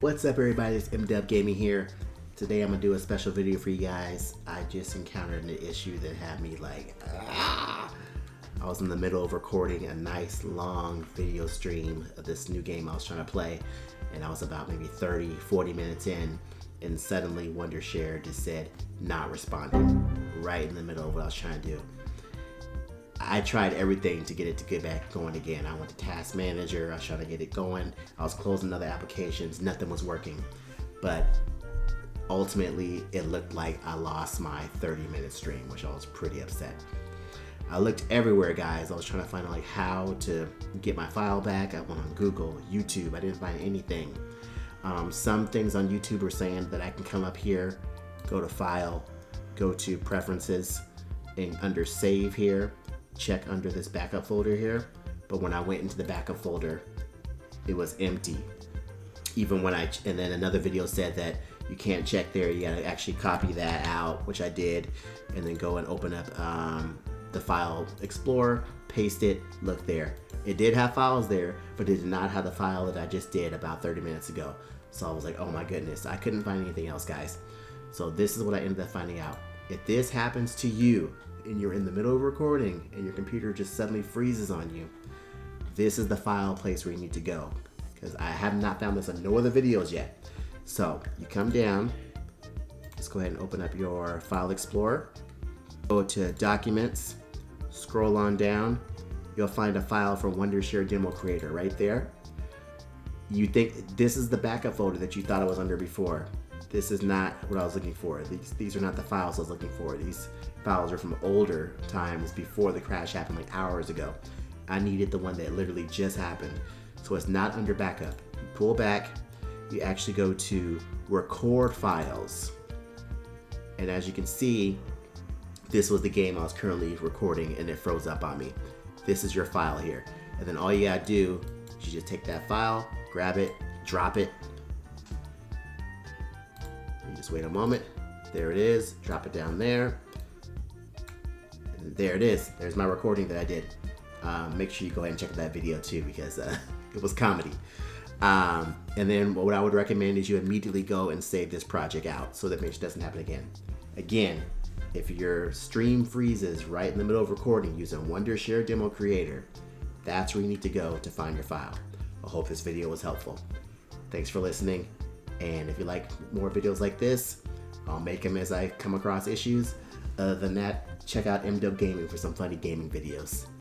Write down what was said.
What's up everybody, it's M-DuBB Gaming here. Today I'm going to do a special video for you guys. I just encountered an issue that had me like, I was in the middle of recording a nice long video stream of this new game I was trying to play, and I was about maybe 30-40 minutes in, and suddenly Wondershare just said not responding right in the middle of what I was trying to do. I tried everything to get it to get back going again. I went to Task Manager, I was trying to get it going. I was closing other applications, nothing was working. But ultimately, it looked like I lost my 30-minute stream, which I was pretty upset. I looked everywhere, guys. I was trying to find like how to get my file back. I went on Google, YouTube, I didn't find anything. Some things on YouTube were saying that I can come up here, go to File, go to Preferences, and under Save here, check under this backup folder here, but when I went into the backup folder, it was empty. Even when and then another video said that you can't check there, you gotta actually copy that out, which I did, and then go and open up the file explorer, paste it, look there. It did have files there, but it did not have the file that I just did about 30 minutes ago. So I was like, oh my goodness, I couldn't find anything else, guys. So this is what I ended up finding out. If this happens to you, and you're in the middle of recording and your computer just suddenly freezes on you, this is the file place where you need to go, because I have not found this on no other videos yet. So you come down, let's go ahead and open up your file explorer, go to Documents, scroll on down, you'll find a file from Wondershare DemoCreator right there. You think this is the backup folder that you thought it was under before. This is not what I was looking for. These are not the files I was looking for. These files are from older times before the crash happened, like hours ago. I needed the one that literally just happened. So it's not under backup. You pull back, you actually go to Record Files. And as you can see, this was the game I was currently recording and it froze up on me. This is your file here. And then all you gotta do is you just take that file, grab it, drop it. You just wait a moment. There it is. Drop it down there. And there it is. There's my recording that I did. Make sure you go ahead and check out that video too, because it was comedy. And then what I would recommend is you immediately go and save this project out so that it doesn't happen again. Again, if your stream freezes right in the middle of recording using Wondershare DemoCreator, that's where you need to go to find your file. I hope this video was helpful. Thanks for listening. And if you like more videos like this, I'll make them as I come across issues. Other than that, check out M-DuBB Gaming for some funny gaming videos.